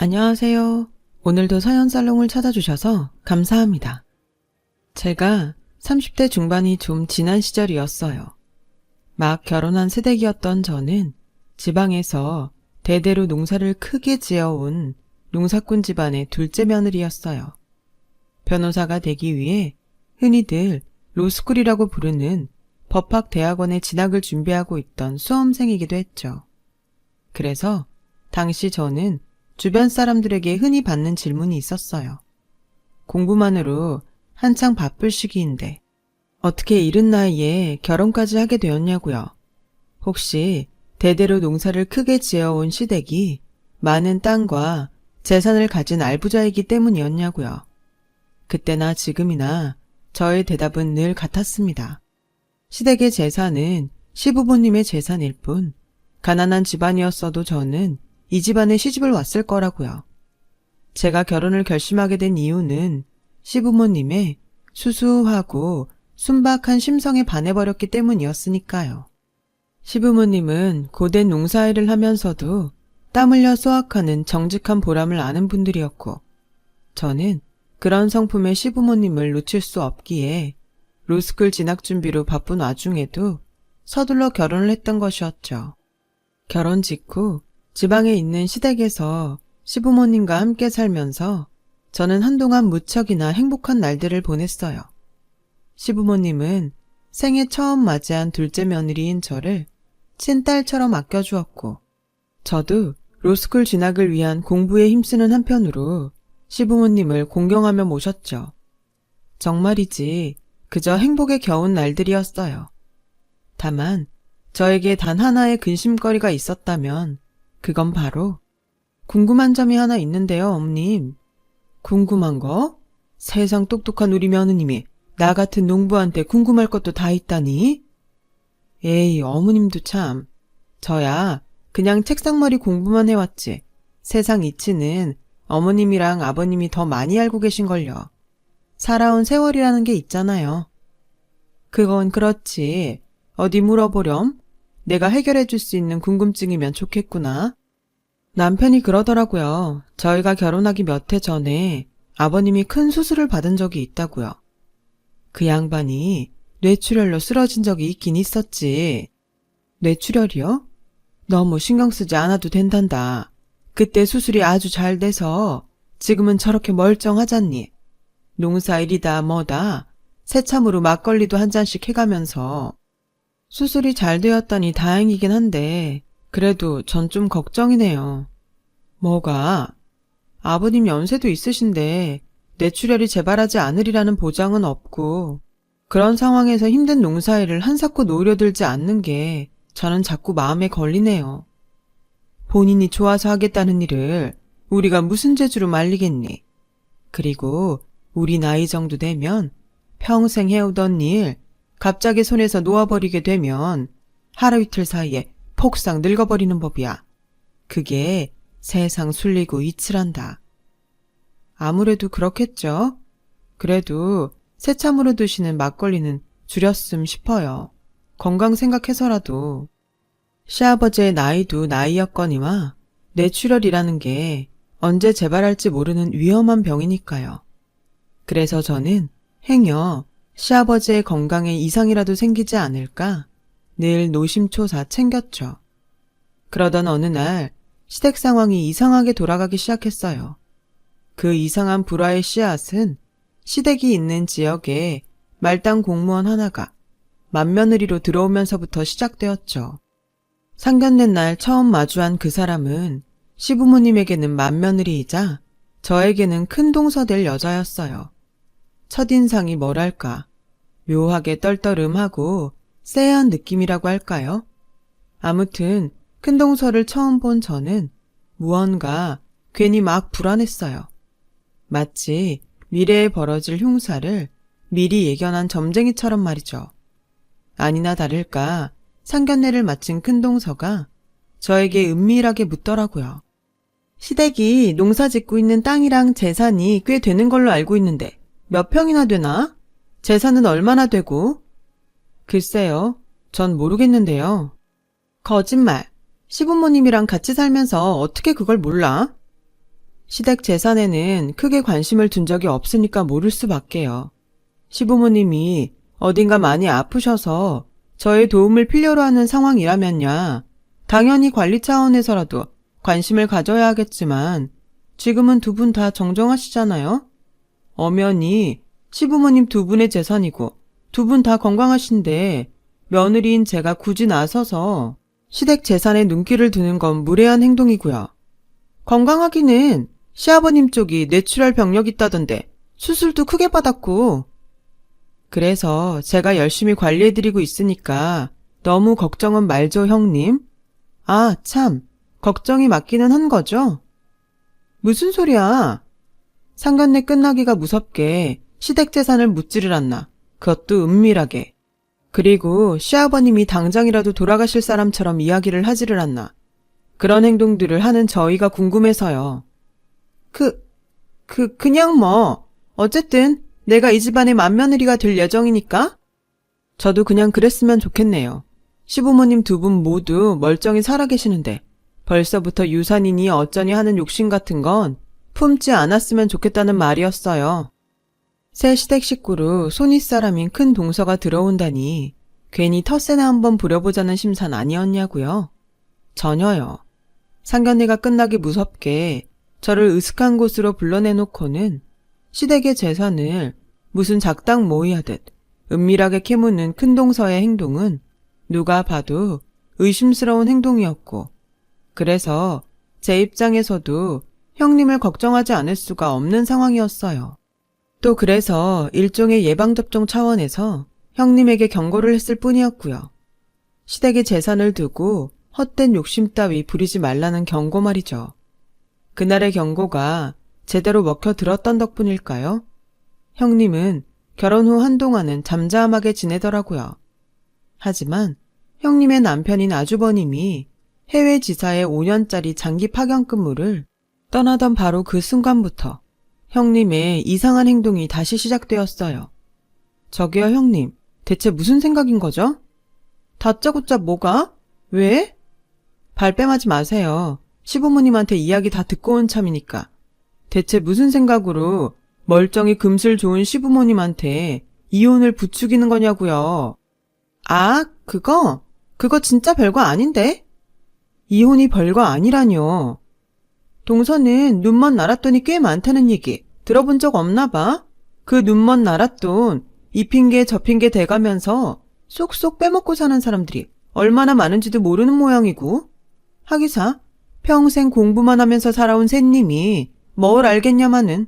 안녕하세요. 오늘도 사연살롱을 찾아주셔서 감사합니다. 제가 30대 중반이 좀 지난 시절이었어요. 막 결혼한 새댁이었던 저는 지방에서 대대로 농사를 크게 지어온 농사꾼 집안의 둘째 며느리였어요. 변호사가 되기 위해 흔히들 로스쿨이라고 부르는 법학대학원에 진학을 준비하고 있던 수험생이기도 했죠. 그래서 당시 저는 주변 사람들에게 흔히 받는 질문이 있었어요. 공부만으로 한창 바쁠 시기인데 어떻게 이른 나이에 결혼까지 하게 되었냐고요. 혹시 대대로 농사를 크게 지어온 시댁이 많은 땅과 재산을 가진 알부자이기 때문이었냐고요. 그때나 지금이나 저의 대답은 늘 같았습니다. 시댁의 재산은 시부모님의 재산일 뿐 가난한 집안이었어도 저는 이 집안에 시집을 왔을 거라고요. 제가 결혼을 결심하게 된 이유는 시부모님의 수수하고 순박한 심성에 반해버렸기 때문이었으니까요. 시부모님은 고된 농사일을 하면서도 땀 흘려 수확하는 정직한 보람을 아는 분들이었고 저는 그런 성품의 시부모님을 놓칠 수 없기에 로스쿨 진학 준비로 바쁜 와중에도 서둘러 결혼을 했던 것이었죠. 결혼 직후 지방에 있는 시댁에서 시부모님과 함께 살면서 저는 한동안 무척이나 행복한 날들을 보냈어요. 시부모님은 생애 처음 맞이한 둘째 며느리인 저를 친딸처럼 아껴주었고 저도 로스쿨 진학을 위한 공부에 힘쓰는 한편으로 시부모님을 공경하며 모셨죠. 정말이지 그저 행복에 겨운 날들이었어요. 다만 저에게 단 하나의 근심거리가 있었다면 그건 바로 궁금한 점이 하나 있는데요, 어머님. 궁금한 거? 세상 똑똑한 우리 며느님이 나 같은 농부한테 궁금할 것도 다 있다니? 에이, 어머님도 참. 저야 그냥 책상머리 공부만 해왔지. 세상 이치는 어머님이랑 아버님이 더 많이 알고 계신걸요. 살아온 세월이라는 게 있잖아요. 그건 그렇지. 어디 물어보렴? 내가 해결해 줄 수 있는 궁금증이면 좋겠구나. 남편이 그러더라고요. 저희가 결혼하기 몇 해 전에 아버님이 큰 수술을 받은 적이 있다고요. 그 양반이 뇌출혈로 쓰러진 적이 있긴 있었지. 뇌출혈이요? 너무 신경 쓰지 않아도 된단다. 그때 수술이 아주 잘 돼서 지금은 저렇게 멀쩡하잖니. 농사일이다 뭐다 새참으로 막걸리도 한 잔씩 해가면서 수술이 잘 되었다니 다행이긴 한데 그래도 전 좀 걱정이네요. 뭐가? 아버님 연세도 있으신데 뇌출혈이 재발하지 않으리라는 보장은 없고 그런 상황에서 힘든 농사일을 한사코 노려들지 않는 게 저는 자꾸 마음에 걸리네요. 본인이 좋아서 하겠다는 일을 우리가 무슨 재주로 말리겠니? 그리고 우리 나이 정도 되면 평생 해오던 일 갑자기 손에서 놓아버리게 되면 하루 이틀 사이에 폭삭 늙어버리는 법이야. 그게 세상 술리고 이치란다. 아무래도 그렇겠죠. 그래도 새참으로 드시는 막걸리는 줄였음 싶어요. 건강 생각해서라도. 시아버지의 나이도 나이였거니와 뇌출혈이라는 게 언제 재발할지 모르는 위험한 병이니까요. 그래서 저는 행여 시아버지의 건강에 이상이라도 생기지 않을까 늘 노심초사 챙겼죠. 그러던 어느 날 시댁 상황이 이상하게 돌아가기 시작했어요. 그 이상한 불화의 씨앗은 시댁이 있는 지역에 말단 공무원 하나가 맏며느리로 들어오면서부터 시작되었죠. 상견례 날 처음 마주한 그 사람은 시부모님에게는 맏며느리이자 저에게는 큰 동서 될 여자였어요. 첫인상이 뭐랄까 묘하게 떨떠름하고 쎄한 느낌이라고 할까요? 아무튼 큰 동서를 처음 본 저는 무언가 괜히 막 불안했어요. 마치 미래에 벌어질 흉사를 미리 예견한 점쟁이처럼 말이죠. 아니나 다를까 상견례를 마친 큰 동서가 저에게 은밀하게 묻더라고요. 시댁이 농사 짓고 있는 땅이랑 재산이 꽤 되는 걸로 알고 있는데 몇 평이나 되나? 재산은 얼마나 되고? 글쎄요, 전 모르겠는데요. 거짓말. 시부모님이랑 같이 살면서 어떻게 그걸 몰라? 시댁 재산에는 크게 관심을 둔 적이 없으니까 모를 수밖에요. 시부모님이 어딘가 많이 아프셔서 저의 도움을 필요로 하는 상황이라면야 당연히 관리 차원에서라도 관심을 가져야 하겠지만 지금은 두 분 다 정정하시잖아요? 엄연히 시부모님 두 분의 재산이고 두 분 다 건강하신데 며느리인 제가 굳이 나서서 시댁 재산에 눈길을 두는 건 무례한 행동이고요. 건강하기는 시아버님 쪽이 뇌출혈 병력 있다던데 수술도 크게 받았고 그래서 제가 열심히 관리해드리고 있으니까 너무 걱정은 말죠, 형님. 아, 참, 걱정이 맞기는 한 거죠? 무슨 소리야? 상견례 끝나기가 무섭게 시댁 재산을 묻지를 않나. 그것도 은밀하게. 그리고 시아버님이 당장이라도 돌아가실 사람처럼 이야기를 하지를 않나. 그런 행동들을 하는 저희가 궁금해서요. 그냥 뭐, 어쨌든 내가 이 집안의 맏며느리가 될 예정이니까? 저도 그냥 그랬으면 좋겠네요. 시부모님 두 분 모두 멀쩡히 살아계시는데 벌써부터 유산이니 어쩌니 하는 욕심 같은 건 품지 않았으면 좋겠다는 말이었어요. 새 시댁 식구로 손윗사람인 큰 동서가 들어온다니 괜히 텃세나 한번 부려보자는 심산 아니었냐고요? 전혀요. 상견례가 끝나기 무섭게 저를 으슥한 곳으로 불러내놓고는 시댁의 재산을 무슨 작당 모의하듯 은밀하게 캐묻는 큰 동서의 행동은 누가 봐도 의심스러운 행동이었고 그래서 제 입장에서도 형님을 걱정하지 않을 수가 없는 상황이었어요. 또 그래서 일종의 예방접종 차원에서 형님에게 경고를 했을 뿐이었고요. 시댁의 재산을 두고 헛된 욕심 따위 부리지 말라는 경고 말이죠. 그날의 경고가 제대로 먹혀들었던 덕분일까요? 형님은 결혼 후 한동안은 잠잠하게 지내더라고요. 하지만 형님의 남편인 아주버님이 해외 지사의 5년짜리 장기 파견 근무를 떠나던 바로 그 순간부터 형님의 이상한 행동이 다시 시작되었어요. 저기요 형님, 대체 무슨 생각인 거죠? 다짜고짜 뭐가? 왜? 발뺌하지 마세요. 시부모님한테 이야기 다 듣고 온 참이니까. 대체 무슨 생각으로 멀쩡히 금슬 좋은 시부모님한테 이혼을 부추기는 거냐고요. 아, 그거 진짜 별거 아닌데? 이혼이 별거 아니라뇨. 동서는 눈먼 나랏돈이 꽤 많다는 얘기 들어본 적 없나 봐? 그 눈먼 나랏돈 이 핑계 저 핑계 대가면서 쏙쏙 빼먹고 사는 사람들이 얼마나 많은지도 모르는 모양이고 하기사 평생 공부만 하면서 살아온 샌님이 뭘 알겠냐마는.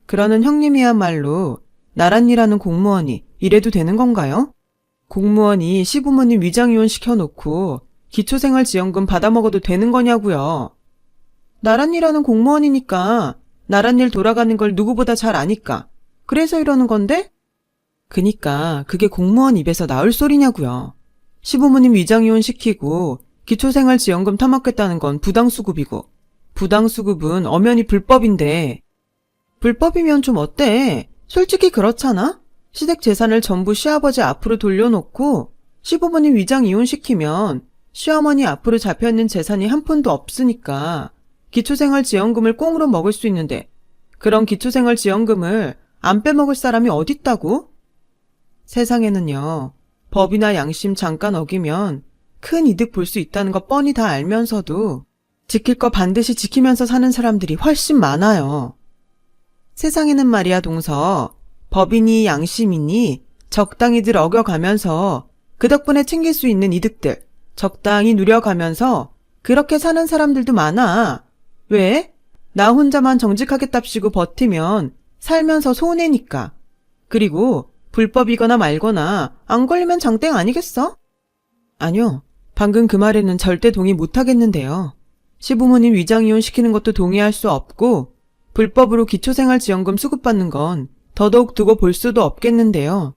그러는 형님이야말로 나랏니라는 공무원이 이래도 되는 건가요? 공무원이 시부모님 위장이혼 시켜놓고 기초생활지원금 받아먹어도 되는 거냐고요. 나랏니라는 공무원이니까 나랏일 돌아가는 걸 누구보다 잘 아니까 그래서 이러는 건데? 그니까 그게 공무원 입에서 나올 소리냐고요. 시부모님 위장이혼 시키고 기초생활지원금 타먹겠다는 건 부당수급이고 부당수급은 엄연히 불법인데 불법이면 좀 어때? 솔직히 그렇잖아? 시댁 재산을 전부 시아버지 앞으로 돌려놓고 시부모님 위장 이혼시키면 시어머니 앞으로 잡혀있는 재산이 한 푼도 없으니까 기초생활지원금을 꽁으로 먹을 수 있는데 그런 기초생활지원금을 안 빼먹을 사람이 어딨다고? 세상에는요. 법이나 양심 잠깐 어기면 큰 이득 볼 수 있다는 거 뻔히 다 알면서도 지킬 거 반드시 지키면서 사는 사람들이 훨씬 많아요. 세상에는 말이야 동서 법이니 양심이니 적당히들 어겨가면서 그 덕분에 챙길 수 있는 이득들 적당히 누려가면서 그렇게 사는 사람들도 많아. 왜? 나 혼자만 정직하겠답시고 버티면 살면서 손해니까. 그리고 불법이거나 말거나 안 걸리면 장땡 아니겠어? 아니요. 방금 그 말에는 절대 동의 못하겠는데요. 시부모님 위장이혼 시키는 것도 동의할 수 없고 불법으로 기초생활지원금 수급받는 건 더더욱 두고 볼 수도 없겠는데요.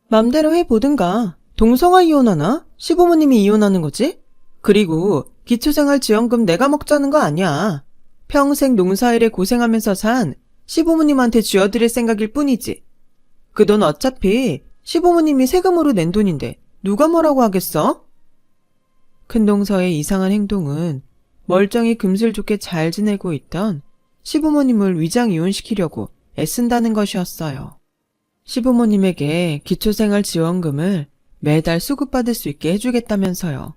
맘대로 해보든가. 동서가 이혼하나? 시부모님이 이혼하는 거지? 그리고 기초생활지원금 내가 먹자는 거 아니야. 평생 농사일에 고생하면서 산 시부모님한테 쥐어드릴 생각일 뿐이지. 그 돈 어차피 시부모님이 세금으로 낸 돈인데 누가 뭐라고 하겠어? 큰동서의 이상한 행동은 멀쩡히 금슬 좋게 잘 지내고 있던 시부모님을 위장 이혼시키려고 애쓴다는 것이었어요. 시부모님에게 기초생활지원금을 매달 수급받을 수 있게 해주겠다면서요.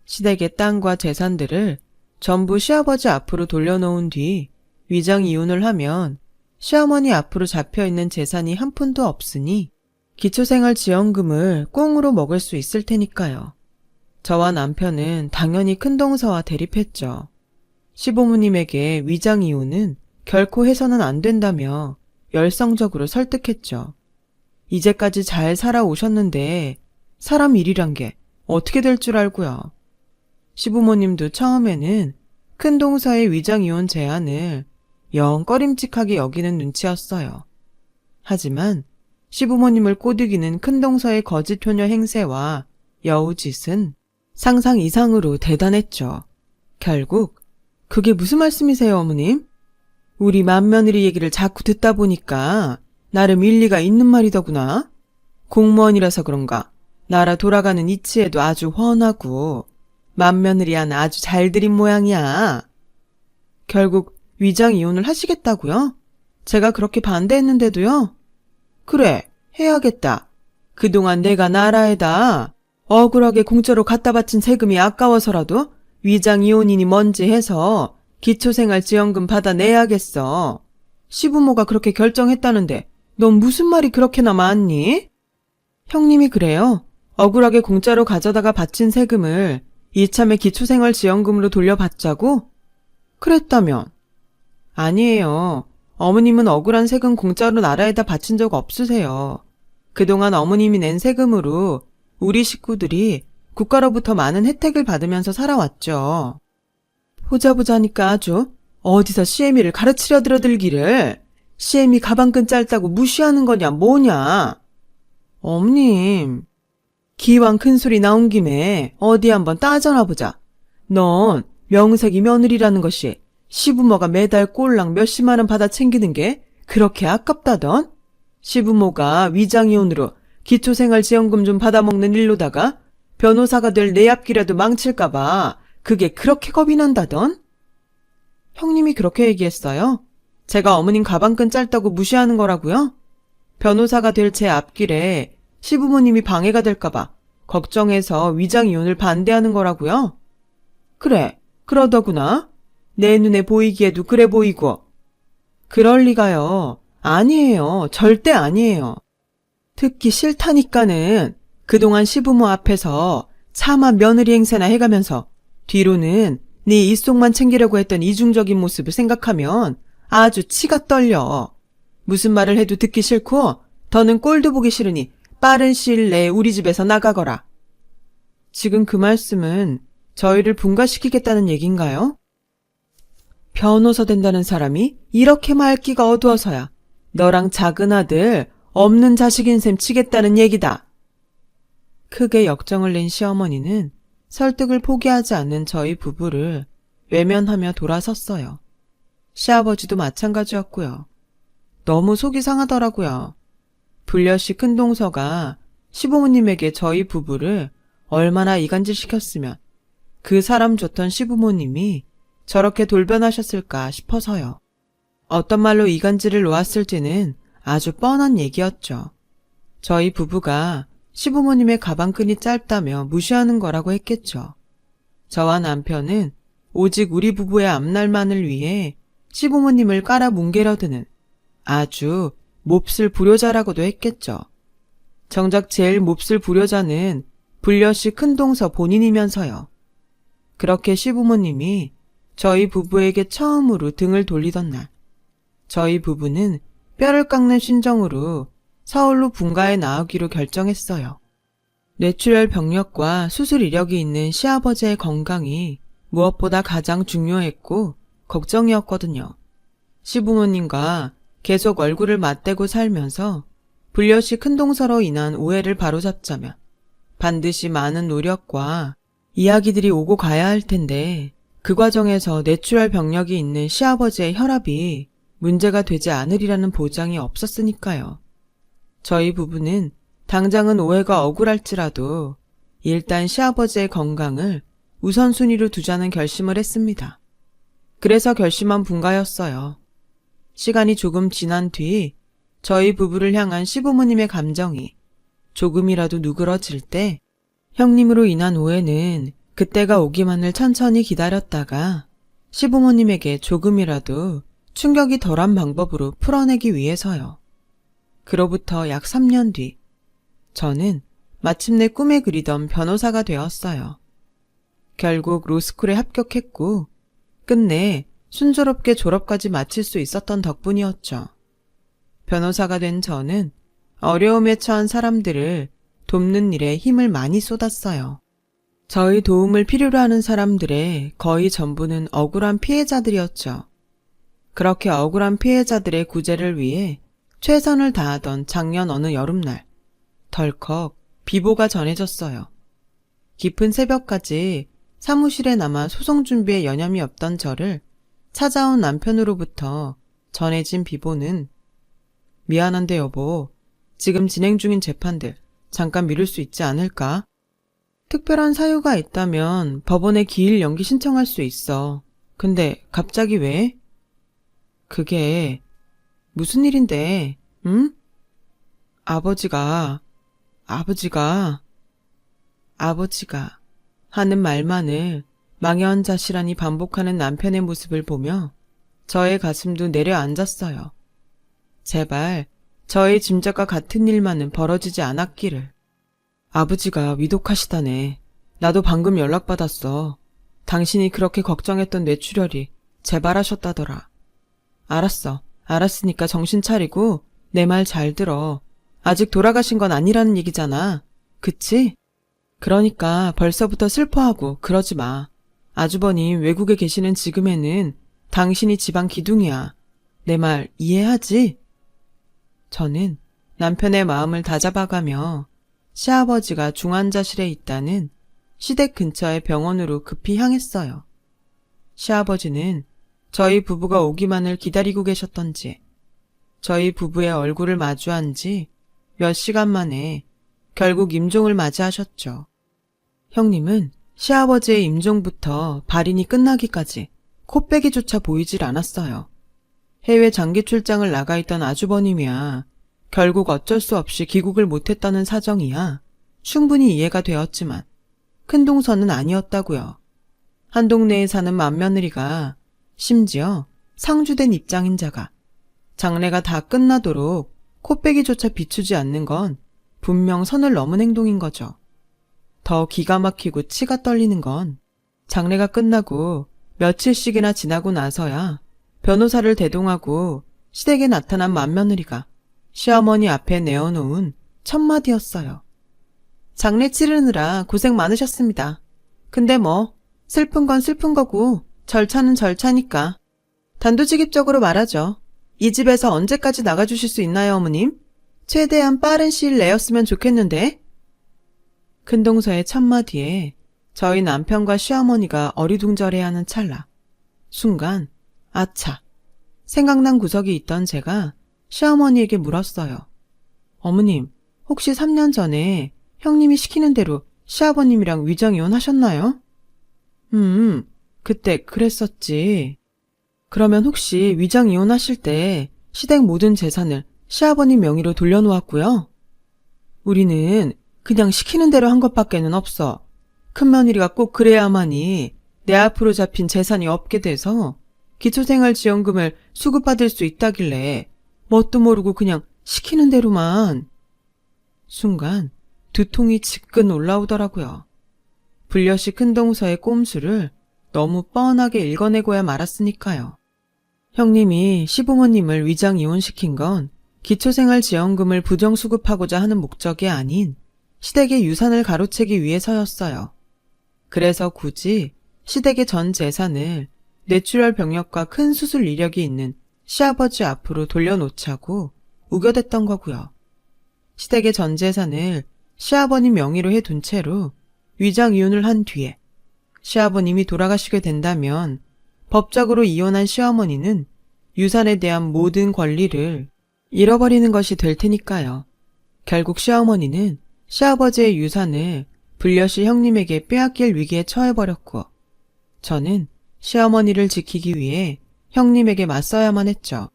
시댁의 땅과 재산들을 전부 시아버지 앞으로 돌려놓은 뒤 위장 이혼을 하면 시어머니 앞으로 잡혀있는 재산이 한 푼도 없으니 기초생활지원금을 꽁으로 먹을 수 있을 테니까요. 저와 남편은 당연히 큰동서와 대립했죠. 시부모님에게 위장 이혼은 결코 해서는 안 된다며 열성적으로 설득했죠. 이제까지 잘 살아오셨는데 사람 일이란 게 어떻게 될 줄 알고요. 시부모님도 처음에는 큰동서의 위장 이혼 제안을 영 꺼림칙하게 여기는 눈치였어요. 하지만 시부모님을 꼬드기는 큰동서의 거짓 효녀 행세와 여우짓은 상상 이상으로 대단했죠. 결국 그게 무슨 말씀이세요, 어머님? 우리 맏며느리 얘기를 자꾸 듣다 보니까 나름 일리가 있는 말이더구나. 공무원이라서 그런가 나라 돌아가는 이치에도 아주 훤하고 맏며느리 하나 아주 잘 들인 모양이야. 결국 위장 이혼을 하시겠다고요? 제가 그렇게 반대했는데도요? 그래, 해야겠다. 그동안 내가 나라에다 억울하게 공짜로 갖다 바친 세금이 아까워서라도 위장 이혼이니 뭔지 해서 기초생활지원금 받아내야겠어. 시부모가 그렇게 결정했다는데 넌 무슨 말이 그렇게나 많니? 형님이 그래요. 억울하게 공짜로 가져다가 바친 세금을 이참에 기초생활지원금으로 돌려받자고? 그랬다면? 아니에요. 어머님은 억울한 세금 공짜로 나라에다 바친 적 없으세요. 그동안 어머님이 낸 세금으로 우리 식구들이 국가로부터 많은 혜택을 받으면서 살아왔죠. 보자보자니까 아주 어디서 시애미를 가르치려 들어들기를. 시애미 가방끈 짧다고 무시하는 거냐 뭐냐. 어머님, 기왕 큰소리 나온 김에 어디 한번 따져나 보자. 넌 명색이 며느리라는 것이 시부모가 매달 꼴랑 몇십만 원 받아 챙기는 게 그렇게 아깝다던? 시부모가 위장이혼으로 기초생활지원금 좀 받아먹는 일로다가 변호사가 될 내 앞길이라도 망칠까봐 그게 그렇게 겁이 난다던? 형님이 그렇게 얘기했어요? 제가 어머님 가방끈 짧다고 무시하는 거라고요? 변호사가 될 제 앞길에 시부모님이 방해가 될까봐 걱정해서 위장이혼을 반대하는 거라고요? 그래, 그러더구나. 내 눈에 보이기에도 그래 보이고. 그럴 리가요. 아니에요. 절대 아니에요. 듣기 싫다니까는 그동안 시부모 앞에서 차마 며느리 행세나 해가면서 뒤로는 네 입속만 챙기려고 했던 이중적인 모습을 생각하면 아주 치가 떨려. 무슨 말을 해도 듣기 싫고 더는 꼴도 보기 싫으니 빠른 시일 내에 우리 집에서 나가거라. 지금 그 말씀은 저희를 분가시키겠다는 얘긴가요? 변호사 된다는 사람이 이렇게 말기가 어두워서야 너랑 작은 아들 없는 자식인 셈 치겠다는 얘기다. 크게 역정을 낸 시어머니는 설득을 포기하지 않는 저희 부부를 외면하며 돌아섰어요. 시아버지도 마찬가지였고요. 너무 속이 상하더라고요. 불려시 큰동서가 시부모님에게 저희 부부를 얼마나 이간질시켰으면 그 사람 좋던 시부모님이 저렇게 돌변하셨을까 싶어서요. 어떤 말로 이간질을 놓았을지는 아주 뻔한 얘기였죠. 저희 부부가 시부모님의 가방끈이 짧다며 무시하는 거라고 했겠죠. 저와 남편은 오직 우리 부부의 앞날만을 위해 시부모님을 깔아 뭉개려 드는 아주 몹쓸 불효자라고도 했겠죠. 정작 제일 몹쓸 불효자는 불려시 큰동서 본인이면서요. 그렇게 시부모님이 저희 부부에게 처음으로 등을 돌리던 날, 저희 부부는 뼈를 깎는 심정으로 서울로 분가해 나오기로 결정했어요. 뇌출혈 병력과 수술 이력이 있는 시아버지의 건강이 무엇보다 가장 중요했고 걱정이었거든요. 시부모님과 계속 얼굴을 맞대고 살면서 불려시 큰동서로 인한 오해를 바로잡자면 반드시 많은 노력과 이야기들이 오고 가야 할 텐데 그 과정에서 뇌출혈 병력이 있는 시아버지의 혈압이 문제가 되지 않으리라는 보장이 없었으니까요. 저희 부부는 당장은 오해가 억울할지라도 일단 시아버지의 건강을 우선순위로 두자는 결심을 했습니다. 그래서 결심한 분가였어요. 시간이 조금 지난 뒤 저희 부부를 향한 시부모님의 감정이 조금이라도 누그러질 때 형님으로 인한 오해는 그때가 오기만을 천천히 기다렸다가 시부모님에게 조금이라도 충격이 덜한 방법으로 풀어내기 위해서요. 그로부터 약 3년 뒤 저는 마침내 꿈에 그리던 변호사가 되었어요. 결국 로스쿨에 합격했고 끝내 순조롭게 졸업까지 마칠 수 있었던 덕분이었죠. 변호사가 된 저는 어려움에 처한 사람들을 돕는 일에 힘을 많이 쏟았어요. 저희 도움을 필요로 하는 사람들의 거의 전부는 억울한 피해자들이었죠. 그렇게 억울한 피해자들의 구제를 위해 최선을 다하던 작년 어느 여름날, 덜컥 비보가 전해졌어요. 깊은 새벽까지 사무실에 남아 소송 준비에 여념이 없던 저를 찾아온 남편으로부터 전해진 비보는 미안한데 여보, 지금 진행 중인 재판들 잠깐 미룰 수 있지 않을까? 특별한 사유가 있다면 법원에 기일 연기 신청할 수 있어. 근데 갑자기 왜? 그게 무슨 일인데, 응? 아버지가 하는 말만을 망연자실하니 반복하는 남편의 모습을 보며 저의 가슴도 내려앉았어요. 제발 저의 짐작과 같은 일만은 벌어지지 않았기를. 아버지가 위독하시다네. 나도 방금 연락받았어. 당신이 그렇게 걱정했던 뇌출혈이 재발하셨다더라. 알았으니까 정신 차리고 내 말 잘 들어. 아직 돌아가신 건 아니라는 얘기잖아. 그치? 그러니까 벌써부터 슬퍼하고 그러지 마. 아주버님 외국에 계시는 지금에는 당신이 집안 기둥이야. 내 말 이해하지? 저는 남편의 마음을 다잡아가며 시아버지가 중환자실에 있다는 시댁 근처의 병원으로 급히 향했어요. 시아버지는 저희 부부가 오기만을 기다리고 계셨던지 저희 부부의 얼굴을 마주한 지 몇 시간 만에 결국 임종을 맞이하셨죠. 형님은 시아버지의 임종부터 발인이 끝나기까지 코빼기조차 보이질 않았어요. 해외 장기 출장을 나가 있던 아주버님이야 결국 어쩔 수 없이 귀국을 못했다는 사정이야 충분히 이해가 되었지만 큰 동서는 아니었다고요. 한 동네에 사는 맏며느리가 심지어 상주된 입장인 자가 장례가 다 끝나도록 코빼기조차 비추지 않는 건 분명 선을 넘은 행동인 거죠. 더 기가 막히고 치가 떨리는 건 장례가 끝나고 며칠씩이나 지나고 나서야 변호사를 대동하고 시댁에 나타난 맏며느리가 시어머니 앞에 내어놓은 첫 마디였어요. 장례 치르느라 고생 많으셨습니다. 근데 뭐 슬픈 건 슬픈 거고 절차는 절차니까. 단도직입적으로 말하죠. 이 집에서 언제까지 나가주실 수 있나요, 어머님? 최대한 빠른 시일 내였으면 좋겠는데. 큰동서의 첫마디에 저희 남편과 시어머니가 어리둥절해하는 찰나. 순간 아차 생각난 구석이 있던 제가 시어머니에게 물었어요. 어머님, 혹시 3년 전에 형님이 시키는 대로 시아버님이랑 위장이혼하셨나요? 그때 그랬었지. 그러면 혹시 위장이혼하실 때 시댁 모든 재산을 시아버님 명의로 돌려놓았고요? 우리는 그냥 시키는 대로 한 것밖에는 없어. 큰며느리가 꼭 그래야만이 내 앞으로 잡힌 재산이 없게 돼서 기초생활지원금을 수급받을 수 있다길래 뭣도 모르고 그냥 시키는 대로만. 순간 두통이 지끈 올라오더라고요. 불려시 큰동서의 꼼수를 너무 뻔하게 읽어내고야 말았으니까요. 형님이 시부모님을 위장이혼시킨 건 기초생활지원금을 부정수급하고자 하는 목적이 아닌 시댁의 유산을 가로채기 위해서였어요. 그래서 굳이 시댁의 전 재산을 뇌출혈 병력과 큰 수술 이력이 있는 시아버지 앞으로 돌려놓자고 우겨댔던 거고요. 시댁의 전 재산을 시아버님 명의로 해둔 채로 위장이혼을 한 뒤에 시아버님이 돌아가시게 된다면 법적으로 이혼한 시어머니는 유산에 대한 모든 권리를 잃어버리는 것이 될 테니까요. 결국 시어머니는 시아버지의 유산을 불려시 형님에게 빼앗길 위기에 처해버렸고 저는 시어머니를 지키기 위해 형님에게 맞서야만 했죠.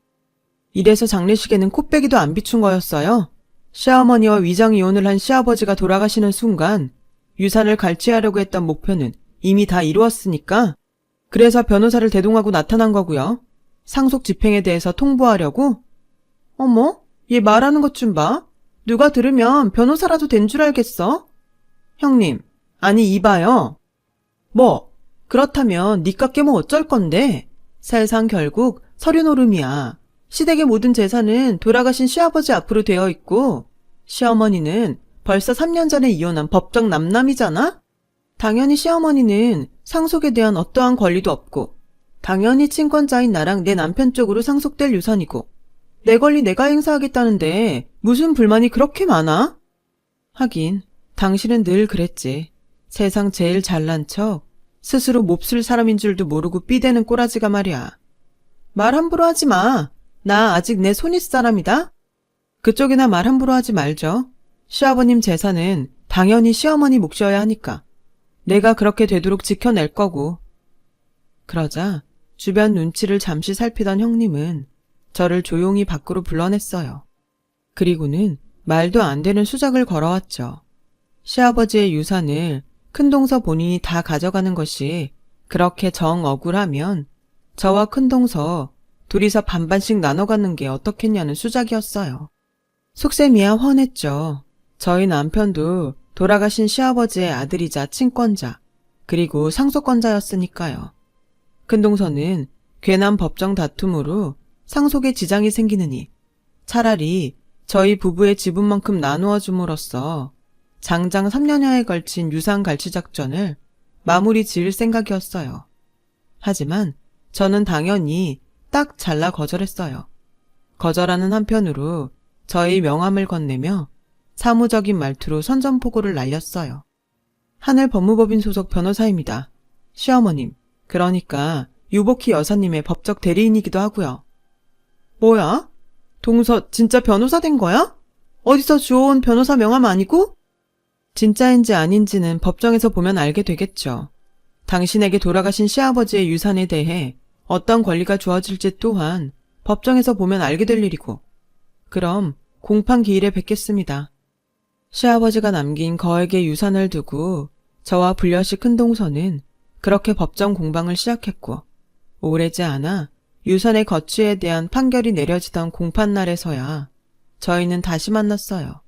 이래서 장례식에는 코빼기도 안 비춘 거였어요. 시어머니와 위장 이혼을 한 시아버지가 돌아가시는 순간 유산을 갈취하려고 했던 목표는 이미 다 이루었으니까 그래서 변호사를 대동하고 나타난 거고요. 상속 집행에 대해서 통보하려고? 어머, 얘 말하는 것 좀 봐. 누가 들으면 변호사라도 된 줄 알겠어? 형님, 아니 이봐요. 뭐, 그렇다면 니까 깨면 어쩔 건데? 세상 결국 서류 노름이야. 시댁의 모든 재산은 돌아가신 시아버지 앞으로 되어 있고 시어머니는 벌써 3년 전에 이혼한 법정 남남이잖아? 당연히 시어머니는 상속에 대한 어떠한 권리도 없고 당연히 친권자인 나랑 내 남편 쪽으로 상속될 유산이고 내 권리 내가 행사하겠다는데 무슨 불만이 그렇게 많아? 하긴 당신은 늘 그랬지. 세상 제일 잘난 척 스스로 몹쓸 사람인 줄도 모르고 삐대는 꼬라지가 말이야. 말 함부로 하지 마. 나 아직 내 손윗 사람이다. 그쪽이나 말 함부로 하지 말죠. 시아버님 재산은 당연히 시어머니 몫이어야 하니까. 내가 그렇게 되도록 지켜낼 거고. 그러자 주변 눈치를 잠시 살피던 형님은 저를 조용히 밖으로 불러냈어요. 그리고는 말도 안 되는 수작을 걸어왔죠. 시아버지의 유산을 큰동서 본인이 다 가져가는 것이 그렇게 정 억울하면 저와 큰동서 둘이서 반반씩 나눠 갖는 게 어떻겠냐는 수작이었어요. 속셈이야 훤했죠. 저희 남편도 돌아가신 시아버지의 아들이자 친권자, 그리고 상속권자였으니까요. 큰동서는 괜한 법정 다툼으로 상속에 지장이 생기느니 차라리 저희 부부의 지분만큼 나누어 줌으로써 장장 3년여에 걸친 유산 갈취 작전을 마무리 지을 생각이었어요. 하지만 저는 당연히 딱 잘라 거절했어요. 거절하는 한편으로 저희 명함을 건네며 사무적인 말투로 선전포고를 날렸어요. 하늘 법무법인 소속 변호사입니다. 시어머님, 그러니까 유복희 여사님의 법적 대리인이기도 하고요. 뭐야? 동서 진짜 변호사 된 거야? 어디서 주워온 변호사 명함 아니고? 진짜인지 아닌지는 법정에서 보면 알게 되겠죠. 당신에게 돌아가신 시아버지의 유산에 대해 어떤 권리가 주어질지 또한 법정에서 보면 알게 될 일이고. 그럼 공판 기일에 뵙겠습니다. 시아버지가 남긴 거액의 유산을 두고 저와 불려시 큰동서는 그렇게 법정 공방을 시작했고 오래지 않아 유산의 거취에 대한 판결이 내려지던 공판날에서야 저희는 다시 만났어요.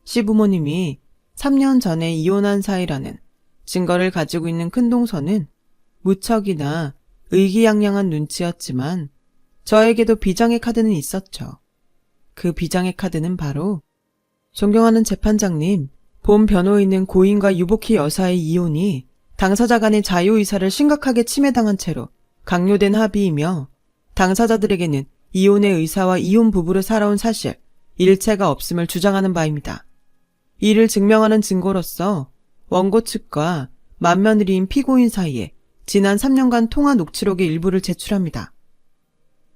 시부모님이 3년 전에 이혼한 사이라는 증거를 가지고 있는 큰동서는 무척이나 의기양양한 눈치였지만 저에게도 비장의 카드는 있었죠. 그 비장의 카드는 바로 존경하는 재판장님, 본 변호인은 고인과 유복희 여사의 이혼이 당사자 간의 자유의사를 심각하게 침해당한 채로 강요된 합의이며 당사자들에게는 이혼의 의사와 이혼 부부로 살아온 사실, 일체가 없음을 주장하는 바입니다. 이를 증명하는 증거로서 원고 측과 맏며느리인 피고인 사이에 지난 3년간 통화 녹취록의 일부를 제출합니다.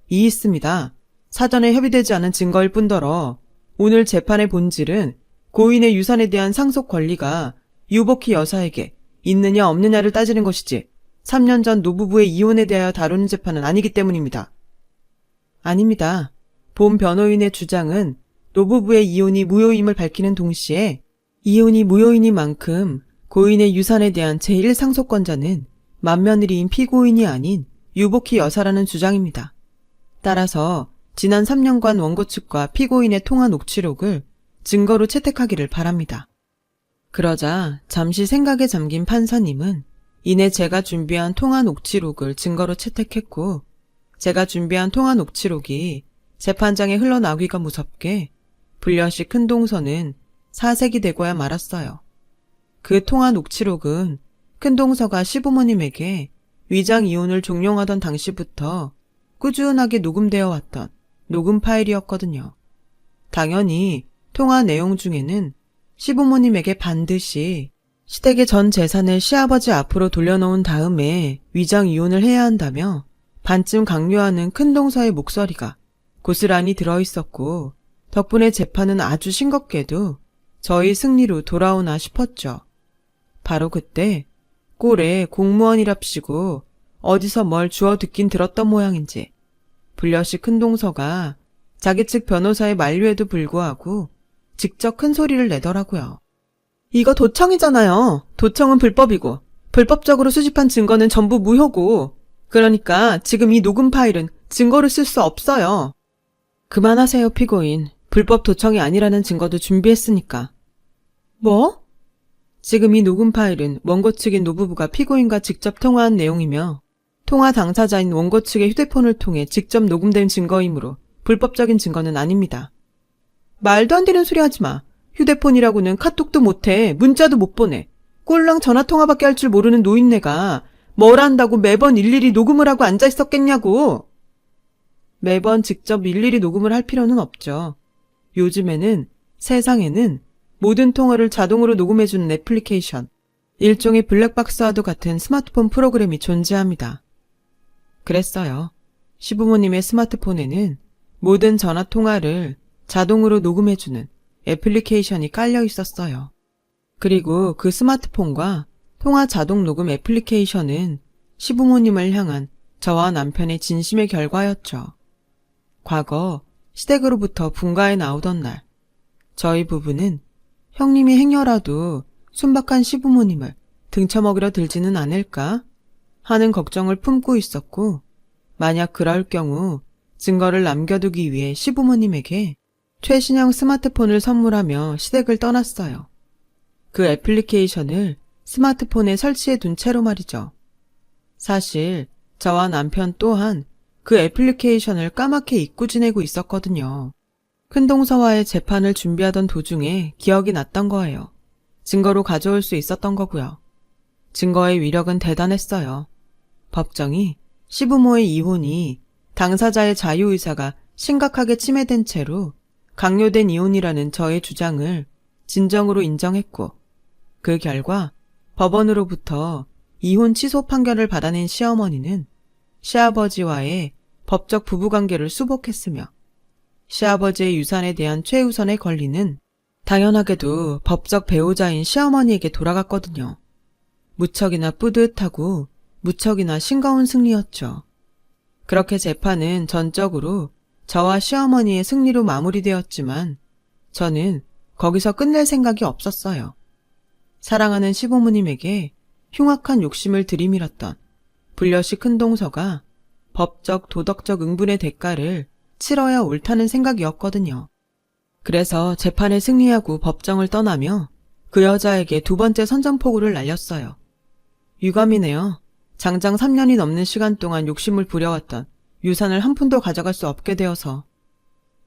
이 있습니다. 사전에 협의되지 않은 증거일 뿐더러 오늘 재판의 본질은 고인의 유산에 대한 상속 권리가 유복희 여사에게 있느냐 없느냐를 따지는 것이지 3년 전 노부부의 이혼에 대하여 다루는 재판은 아니기 때문입니다. 아닙니다. 본 변호인의 주장은 노부부의 이혼이 무효임을 밝히는 동시에 이혼이 무효이니만큼 고인의 유산에 대한 제1상속권자는 맏며느리인 피고인이 아닌 유복희 여사라는 주장입니다. 따라서 지난 3년간 원고 측과 피고인의 통화 녹취록을 증거로 채택하기를 바랍니다. 그러자 잠시 생각에 잠긴 판사님은 이내 제가 준비한 통화 녹취록을 증거로 채택했고 제가 준비한 통화 녹취록이 재판장에 흘러나오기가 무섭게 불려시 큰동서는 사색이 되고야 말았어요. 그 통화 녹취록은 큰동서가 시부모님에게 위장 이혼을 종용하던 당시부터 꾸준하게 녹음되어 왔던 녹음 파일이었거든요. 당연히 통화 내용 중에는 시부모님에게 반드시 시댁의 전 재산을 시아버지 앞으로 돌려놓은 다음에 위장 이혼을 해야 한다며 반쯤 강요하는 큰동서의 목소리가 고스란히 들어있었고 덕분에 재판은 아주 싱겁게도 저희 승리로 돌아오나 싶었죠. 바로 그때 꼴에 공무원이랍시고 어디서 뭘 주워 듣긴 들었던 모양인지 불려시 큰동서가 자기 측 변호사의 만류에도 불구하고 직접 큰 소리를 내더라고요. 이거 도청이잖아요. 도청은 불법이고 불법적으로 수집한 증거는 전부 무효고 그러니까 지금 이 녹음 파일은 증거로 쓸 수 없어요. 그만하세요, 피고인. 불법 도청이 아니라는 증거도 준비했으니까. 뭐? 지금 이 녹음 파일은 원고 측인 노부부가 피고인과 직접 통화한 내용이며 통화 당사자인 원고 측의 휴대폰을 통해 직접 녹음된 증거이므로 불법적인 증거는 아닙니다. 말도 안 되는 소리 하지 마. 휴대폰이라고는 카톡도 못해, 문자도 못 보내. 꼴랑 전화통화밖에 할 줄 모르는 노인네가 뭘 한다고 매번 일일이 녹음을 하고 앉아있었겠냐고. 매번 직접 일일이 녹음을 할 필요는 없죠. 요즘에는 세상에는 모든 통화를 자동으로 녹음해주는 애플리케이션, 일종의 블랙박스와도 같은 스마트폰 프로그램이 존재합니다. 그랬어요. 시부모님의 스마트폰에는 모든 전화통화를 자동으로 녹음해주는 애플리케이션이 깔려 있었어요. 그리고 그 스마트폰과 통화 자동 녹음 애플리케이션은 시부모님을 향한 저와 남편의 진심의 결과였죠. 과거 시댁으로부터 분가에 나오던 날, 저희 부부는 형님이 행여라도 순박한 시부모님을 등쳐먹으려 들지는 않을까 하는 걱정을 품고 있었고, 만약 그럴 경우 증거를 남겨두기 위해 시부모님에게 최신형 스마트폰을 선물하며 시댁을 떠났어요. 그 애플리케이션을 스마트폰에 설치해 둔 채로 말이죠. 사실 저와 남편 또한 그 애플리케이션을 까맣게 잊고 지내고 있었거든요. 큰동서와의 재판을 준비하던 도중에 기억이 났던 거예요. 증거로 가져올 수 있었던 거고요. 증거의 위력은 대단했어요. 법정이 시부모의 이혼이 당사자의 자유의사가 심각하게 침해된 채로 강요된 이혼이라는 저의 주장을 진정으로 인정했고, 그 결과 법원으로부터 이혼 취소 판결을 받아낸 시어머니는 시아버지와의 법적 부부관계를 수복했으며 시아버지의 유산에 대한 최우선의 권리는 당연하게도 법적 배우자인 시어머니에게 돌아갔거든요. 무척이나 뿌듯하고 무척이나 싱거운 승리였죠. 그렇게 재판은 전적으로 저와 시어머니의 승리로 마무리되었지만 저는 거기서 끝낼 생각이 없었어요. 사랑하는 시부모님에게 흉악한 욕심을 들이밀었던 불려시 큰동서가 법적 도덕적 응분의 대가를 치러야 옳다는 생각이었거든요. 그래서 재판에 승리하고 법정을 떠나며 그 여자에게 두 번째 선전포고를 날렸어요. 유감이네요. 장장 3년이 넘는 시간 동안 욕심을 부려왔던 유산을 한 푼도 가져갈 수 없게 되어서.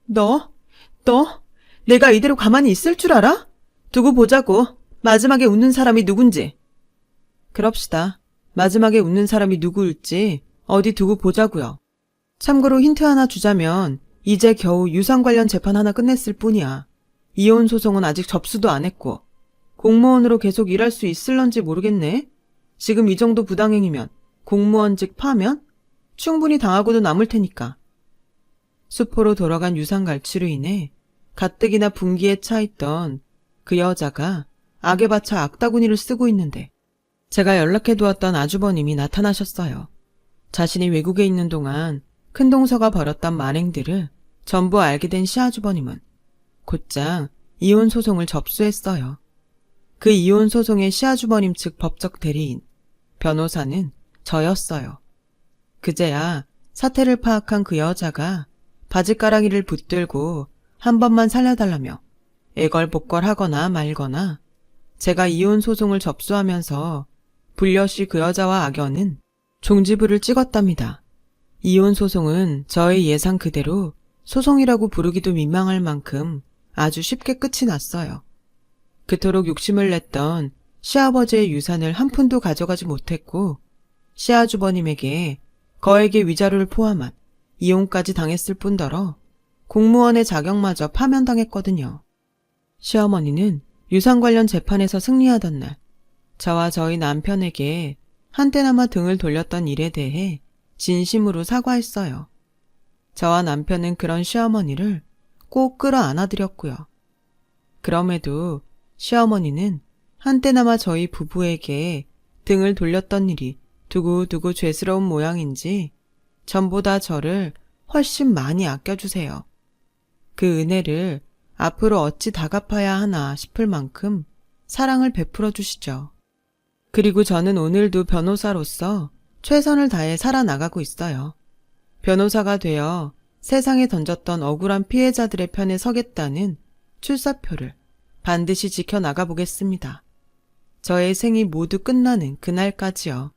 너 내가 이대로 가만히 있을 줄 알아? 두고 보자고. 마지막에 웃는 사람이 누군지. 그럽시다. 마지막에 웃는 사람이 누구일지 어디 두고 보자고요. 참고로 힌트 하나 주자면 이제 겨우 유산 관련 재판 하나 끝냈을 뿐이야. 이혼 소송은 아직 접수도 안 했고 공무원으로 계속 일할 수 있을런지 모르겠네. 지금 이 정도 부당행위면 공무원직 파면 충분히 당하고도 남을 테니까. 수포로 돌아간 유산 갈취로 인해 가뜩이나 분기에 차있던 그 여자가 악에 바쳐 악다구니를 쓰고 있는데 제가 연락해두었던 아주버님이 나타나셨어요. 자신이 외국에 있는 동안 큰동서가 벌였던 만행들을 전부 알게 된 시아주버님은 곧장 이혼 소송을 접수했어요. 그 이혼 소송의 시아주버님 측 법적 대리인, 변호사는 저였어요. 그제야 사태를 파악한 그 여자가 바지가랑이를 붙들고 한 번만 살려달라며 애걸복걸하거나 말거나 제가 이혼 소송을 접수하면서 불려시 그 여자와 악연은 종지부를 찍었답니다. 이혼 소송은 저의 예상 그대로 소송이라고 부르기도 민망할 만큼 아주 쉽게 끝이 났어요. 그토록 욕심을 냈던 시아버지의 유산을 한 푼도 가져가지 못했고 시아주버님에게 거액의 위자료를 포함한 이혼까지 당했을 뿐더러 공무원의 자격마저 파면당했거든요. 시어머니는 유산 관련 재판에서 승리하던 날 저와 저희 남편에게 한때나마 등을 돌렸던 일에 대해 진심으로 사과했어요. 저와 남편은 그런 시어머니를 꼭 끌어안아드렸고요. 그럼에도 시어머니는 한때나마 저희 부부에게 등을 돌렸던 일이 두고두고 죄스러운 모양인지 전보다 저를 훨씬 많이 아껴주세요. 그 은혜를 앞으로 어찌 다 갚아야 하나 싶을 만큼 사랑을 베풀어 주시죠. 그리고 저는 오늘도 변호사로서 최선을 다해 살아나가고 있어요. 변호사가 되어 세상에 던졌던 억울한 피해자들의 편에 서겠다는 출사표를 반드시 지켜나가 보겠습니다. 저의 생이 모두 끝나는 그날까지요.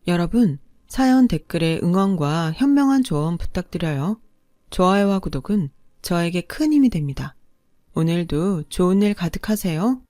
여러분, 사연 댓글에 응원과 현명한 조언 부탁드려요. 좋아요와 구독은 저에게 큰 힘이 됩니다. 오늘도 좋은 일 가득하세요.